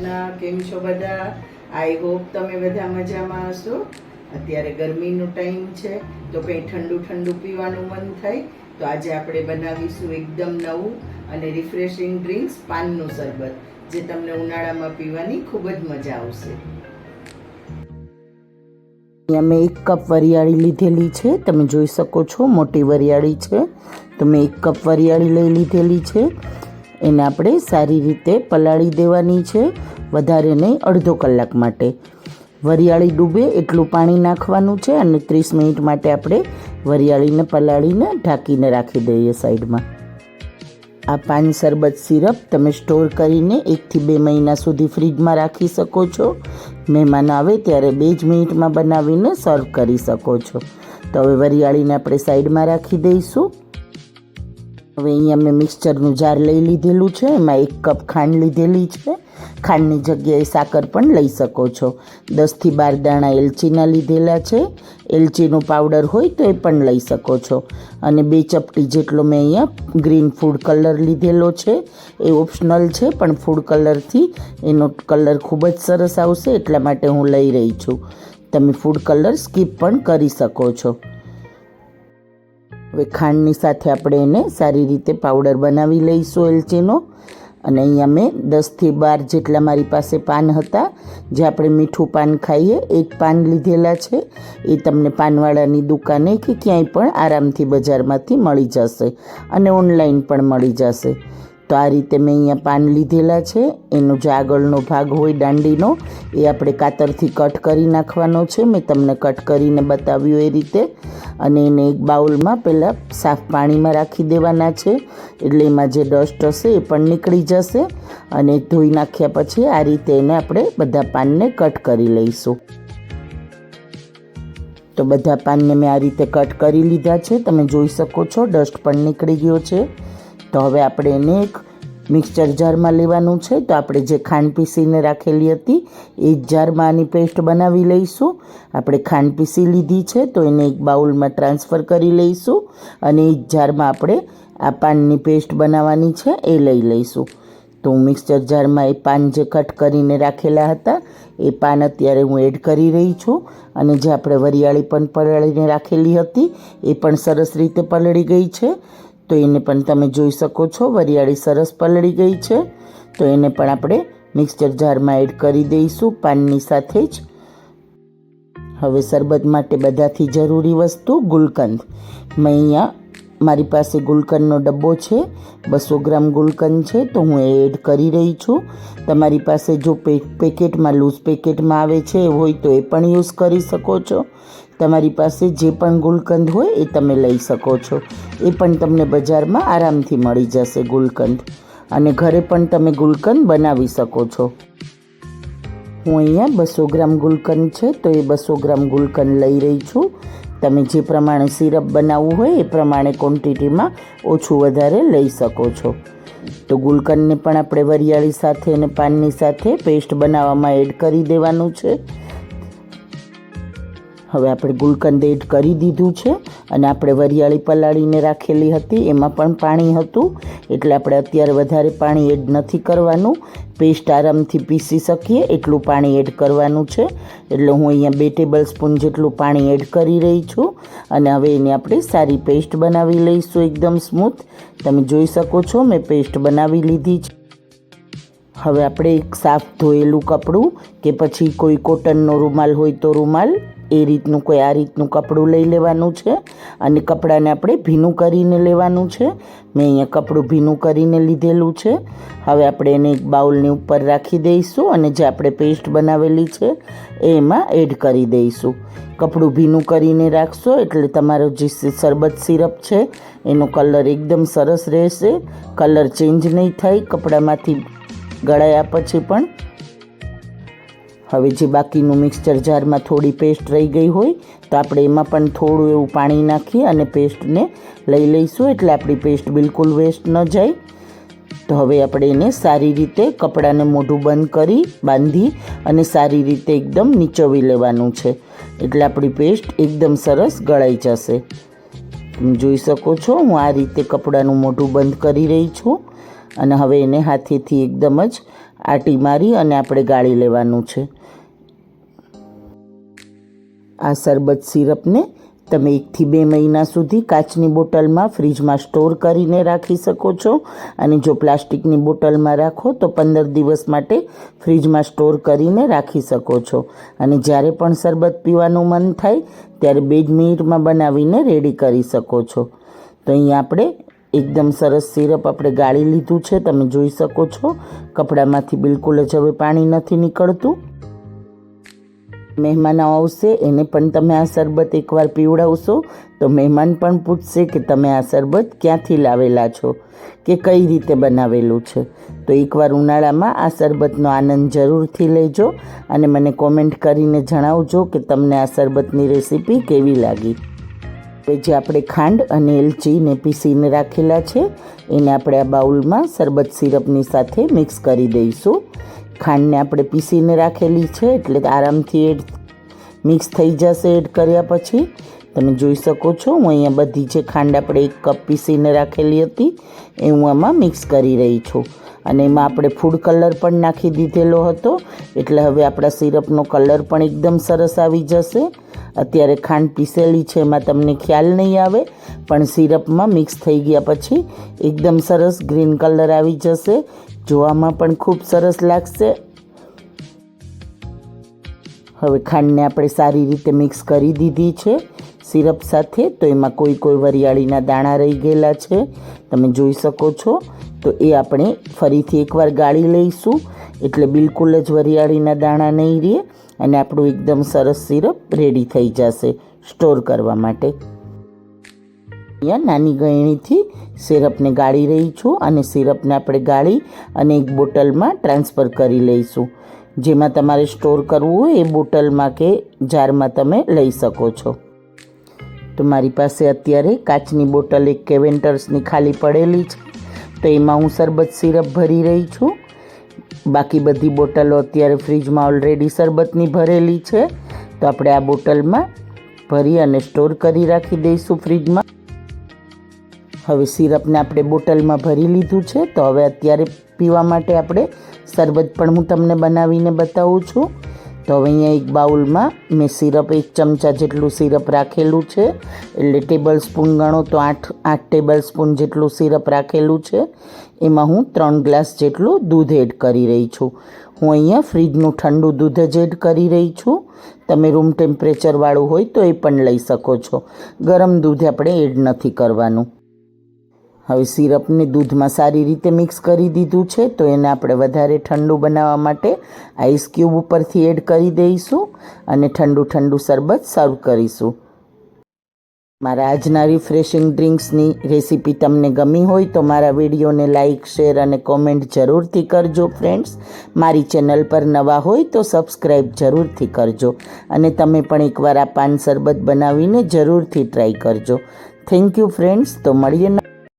કૃષ્ણ. કેમ છો બધા? આઈ હોપ તમે બધા મજામાં હશો. અત્યારે ગરમીનો ટાઈમ છે તો કંઈ ઠંડુ ઠંડુ પીવાનું મન થાય તો આજે આપણે બનાવીશું એકદમ નવું અને રિફ્રેશિંગ ડ્રિંક્સ, પાનનું શરબત, જે તમને ઉનાળામાં પીવાની ખૂબ જ મજા આવશે. મેં 1 કપ વરિયાળી લીધેલી છે. તમે જોઈ શકો છો મોટી વરિયાળી છે. તો મેં 1 કપ વરિયાળી લઈ લીધેલી છે. એને આપણે સારી રીતે પલાળી દેવાની છે, વધારે નહીં, અડધો કલાક માટે. વરિયાળી ડૂબે એટલું પાણી નાખવાનું છે અને 30 મિનિટ માટે આપણે વરિયાળીને પલાળીને ઢાંકીને રાખી દઈએ સાઈડમાં. આ પાન શરબત સિરપ તમે સ્ટોર કરીને 1 થી 2 મહિના સુધી ફ્રીજમાં રાખી શકો છો. મહેમાન આવે ત્યારે 2 જ મિનિટમાં બનાવીને સર્વ કરી શકો છો. તો હવે વરિયાળીને આપણે સાઈડમાં રાખી દઈશું. હવે અહીંયા મેં મિક્સચરનું જાર લઈ લીધેલું છે. એમાં 1 કપ ખાંડ લીધેલી છે. ખાંડની જગ્યાએ સાકર પણ લઈ શકો છો. 10 થી 12 દાણા એલચીના લીધેલા છે. એલચીનો પાવડર હોય તો એ પણ લઈ શકો છો. અને 2 ચપટી જેટલો મેં અહીંયા ગ્રીન ફૂડ કલર લીધેલો છે. એ ઓપ્શનલ છે, પણ ફૂડ કલરથી એનો કલર ખૂબ જ સરસ આવશે, એટલા માટે હું લઈ રહી છું. તમે ફૂડ કલર સ્કીપ પણ કરી શકો છો. હવે ખાંડની સાથે આપણે એને સારી રીતે પાવડર બનાવી લઈશું એલચીનો. અને અહીંયા મેં 10 થી 12 જેટલા મારી પાસે પાન હતા, જે આપણે મીઠું પાન ખાઈએ, 1 પાન લીધેલા છે. એ તમને પાનવાળાની દુકાને કે ક્યાંય પણ આરામથી બજારમાંથી મળી જશે અને ઓનલાઈન પણ મળી જશે. તો આ રીતે મેં અહીંયા પાન લીધેલા છે. એનો જે આગળનો ભાગ હોય દાંડીનો, એ આપણે કાતરથી કટ કરી નાખવાનો છે. મેં તમને કટ કરીને બતાવ્યું એ રીતે. અને એને એક બાઉલમાં પહેલાં સાફ પાણીમાં રાખી દેવાના છે, એટલે એમાં જે ડસ્ટ હશે એ પણ નીકળી જશે. અને ધોઈ નાખ્યા પછી આ રીતે એને આપણે બધા પાનને કટ કરી લઈશું. તો બધા પાનને મેં આ રીતે કટ કરી લીધા છે. તમે જોઈ શકો છો ડસ્ટ પણ નીકળી ગયો છે. તો હવે આપણે એને એક મિક્સચર જારમાં લેવાનું છે. તો આપણે જે ખાંડ પીસીને રાખેલી હતી એ જ જારમાં આની પેસ્ટ બનાવી લઈશું. આપણે ખાંડ પીસી લીધી છે તો એને એક બાઉલમાં ટ્રાન્સફર કરી લઈશું. અને એ જ જારમાં આપણે આ પાનની પેસ્ટ બનાવવાની છે એ લઈ લઈશું. તો હું મિક્સચર જારમાં એ પાન જે કટ કરીને રાખેલા હતા એ પાન અત્યારે હું એડ કરી રહી છું. અને જે આપણે વરિયાળી પણ પલાળીને રાખેલી હતી એ પણ સરસ રીતે પલળી ગઈ છે. તો એને પણ તમે જોઈ શકો છો, વરિયાળી સરસ પલળી ગઈ છે. તો એને પણ આપણે મિક્સચર જારમાં એડ કરી દઈશું પાનની સાથે જ. હવે શરબત માટે બધાથી જરૂરી વસ્તુ ગુલકંદ. મેં અહીંયા મારી પાસે ગુલકંદનો ડબ્બો છે, 200 ગ્રામ ગુલકંદ છે, તો હું એ એડ કરી રહી છું. તમારી પાસે જો પેકેટમાં લૂઝ પેકેટમાં આવે છે એ હોય તો એ પણ યુઝ કરી શકો છો. તમારી પાસે જે પણ ગુલકંદ હોય એ તમે લઈ શકો છો. એ પણ તમને બજારમાં આરામથી મળી જશે ગુલકંદ. અને ઘરે પણ તમે ગુલકંદ બનાવી શકો છો. હું અહીંયા 200 ગ્રામ ગુલકંદ છે તો એ 200 ગ્રામ ગુલકંદ લઈ રહી છું. તમે જે પ્રમાણે સિરપ બનાવવું હોય એ પ્રમાણે ક્વોન્ટિટીમાં ઓછું વધારે લઈ શકો છો. તો ગુલકંદને પણ આપણે વરિયાળી સાથે અને પાનની સાથે પેસ્ટ બનાવવામાં એડ કરી દેવાનું છે. હવે આપણે ગુલકંદ એડ કરી દીધું છે. અને આપણે વરિયાળી પલાળીને રાખેલી હતી એમાં પણ પાણી હતું, એટલે આપણે અત્યારે વધારે પાણી એડ નથી કરવાનું. પેસ્ટ આરામથી પીસી શકીએ એટલું પાણી એડ કરવાનું છે. એટલે હું અહીંયા 2 ટેબલ સ્પૂન જેટલું પાણી એડ કરી રહી છું. અને હવે એને આપણે સારી પેસ્ટ બનાવી લઈશું, એકદમ સ્મૂથ. તમે જોઈ શકો છો મેં પેસ્ટ બનાવી લીધી છે. હવે આપણે એક સાફ ધોયેલું કપડું કે પછી કોઈ કોટનનો રૂમાલ હોય તો રૂમાલ, એ રીતનું કોઈ આ રીતનું કપડું લઈ લેવાનું છે. અને કપડાને આપણે ભીનું કરીને લેવાનું છે. મેં અહીંયા કપડું ભીનું કરીને લીધેલું છે. હવે આપણે એને એક બાઉલની ઉપર રાખી દઈશું અને જે આપણે પેસ્ટ બનાવેલી છે એ એમાં એડ કરી દઈશું. કપડું ભીનું કરીને રાખશો એટલે તમારો જે શરબત સિરપ છે એનો કલર એકદમ સરસ રહેશે. કલર ચેન્જ નહીં થાય કપડામાંથી ગળાયા પછી પણ. હવે જે બાકીનું મિક્સચર જારમાં થોડી પેસ્ટ રહી ગઈ હોય તો આપણે એમાં પણ થોડું એવું પાણી નાખી અને પેસ્ટને લઈ લઈશું, એટલે આપણી પેસ્ટ બિલકુલ વેસ્ટ ન જાય. તો હવે આપણે એને સારી રીતે કપડાને મોઢું બંધ કરી બાંધી અને સારી રીતે એકદમ નીચોવી લેવાનું છે, એટલે આપણી પેસ્ટ એકદમ સરસ ગળાઈ જશે. તમે જોઈ શકો છો હું આ રીતે કપડાનું મોઢું બંધ કરી રહી છું. અને હવે એને હાથેથી એકદમ જ આટી મારી અને આપણે ગાળી લેવાનું છે. આ શરબત સિરપને તમે 1 થી 2 મહિના સુધી કાચની બોટલમાં ફ્રીજમાં સ્ટોર કરીને રાખી શકો છો, અને જો પ્લાસ્ટિકની બોટલમાં રાખો તો 15 દિવસ માટે ફ્રીજમાં સ્ટોર કરીને રાખી શકો છો. અને જ્યારે પણ શરબત પીવાનું મન થાય ત્યારે 2 મિનિટમાં બનાવીને રેડી કરી શકો છો. તો અહીંયા આપણે એકદમ સરસ સિરપ આપણે ગાળી લીધું છે, તમે જોઈ શકો છો. કપડામાંથી બિલકુલ જ હવે પાણી નથી નીકળતું. મહેમાનો આવશે એને પણ તમે આ શરબત એકવાર પીવડાવશો તો મહેમાન પણ પૂછશે કે તમે આ શરબત ક્યાંથી લાવેલા છો કે કઈ રીતે બનાવેલું છે. તો એકવાર ઉનાળામાં આ શરબતનો આનંદ જરૂરથી લેજો અને મને કોમેન્ટ કરીને જણાવજો કે તમને આ શરબતની રેસીપી કેવી લાગી. હવે જે આપણે ખાંડ અને એલચીને પીસીને રાખેલા છે એને આપણે આ બાઉલમાં શરબત સિરપની સાથે મિક્સ કરી દઈશું. ખાંડને આપણે પીસીને રાખેલી છે એટલે આરામથી મિક્સ થઈ જશે. એડ કર્યા પછી તમે જોઈ શકો છો હું અહીંયા બધી જે ખાંડ આપણે 1 કપ પીસીને રાખેલી હતી એ હું આમાં મિક્સ કરી રહી છું. અને એમાં આપણે ફૂડ કલર પણ નાખી દીધેલો હતો એટલે હવે આપણા સિરપનો કલર પણ એકદમ સરસ આવી જશે. અત્યારે ખાંડ પીસેલી છે એમાં તમને ખ્યાલ નહીં આવે, પણ સિરપમાં મિક્સ થઈ ગયા પછી એકદમ સરસ ગ્રીન કલર આવી જશે. જોવામાં પણ ખૂબ સરસ લાગશે. હવે ખાંડને આપણે સારી રીતે મિક્સ કરી દીધી છે સિરપ સાથે. તો એમાં કોઈ વરિયાળીના દાણા રહી ગયેલા છે, તમે જોઈ શકો છો. તો એ આપણે ફરીથી એકવાર ગાળી લઈશું એટલે બિલકુલ જ વરિયાળીના દાણા નહીં રહે અને આપણું એકદમ સરસ સિરપ રેડી થઈ જશે સ્ટોર કરવા માટે. અહીંયા નાની ગળણીથી સિરપને ગાળી રહી છું અને સિરપને આપણે ગાળી અને એક બોટલમાં ટ્રાન્સફર કરી લઈશું. જેમાં તમારે સ્ટોર કરવું હોય એ બોટલમાં કે જારમાં તમે લઈ શકો છો. તો મારી પાસે અત્યારે કાચની બોટલ એક કેવેન્ટર્સની ખાલી પડેલી છે, તો એમાં હું શરબત સિરપ ભરી રહી છું. બાકી બધી બોટલો અત્યારે ફ્રીજમાં ઓલરેડી શરબતની ભરેલી છે, તો આપણે આ બોટલમાં ભરી અને સ્ટોર કરી રાખી દઈશું ફ્રીજમાં. હવે સિરપને આપણે બોટલમાં ભરી લીધું છે, તો હવે અત્યારે પીવા માટે આપણે શરબત પણ હું તમને બનાવીને બતાવું છું. તો હવે અહીંયા એક બાઉલમાં મેં સિરપ 1 ચમચા જેટલું સિરપ રાખેલું છે, એટલે ટેબલ સ્પૂન ગણો તો 8 ટેબલ સ્પૂન જેટલું સિરપ રાખેલું છે. એમાં હું 3 ગ્લાસ જેટલું દૂધ એડ કરી રહી છું. હું અહીંયા ફ્રીજનું ઠંડુ દૂધ જ એડ કરી રહી છું. તમે રૂમ ટેમ્પરેચરવાળું હોય તો એ પણ લઈ શકો છો. ગરમ દૂધ આપણે એડ નથી કરવાનું. હવે સિરપને દૂધમાં સારી રીતે મિક્સ કરી દીધું છે, તો એને આપણે વધારે ઠંડુ બનાવવા માટે આઈસ ક્યુબ ઉપરથી એડ કરી દઈશું અને ઠંડુ શરબત સર્વ કરીશું. મારા આજના રિફ્રેશિંગ ડ્રિંક્સની રેસીપી તમને ગમી હોય તો મારા વિડીયોને લાઇક, શેર અને કોમેન્ટ જરૂરથી કરજો ફ્રેન્ડ્સ. મારી ચેનલ પર નવા હોય તો સબસ્ક્રાઈબ જરૂરથી કરજો અને તમે પણ એકવાર આ પાન શરબત બનાવીને જરૂરથી ટ્રાય કરજો. Thank you friends. તો મળીએ.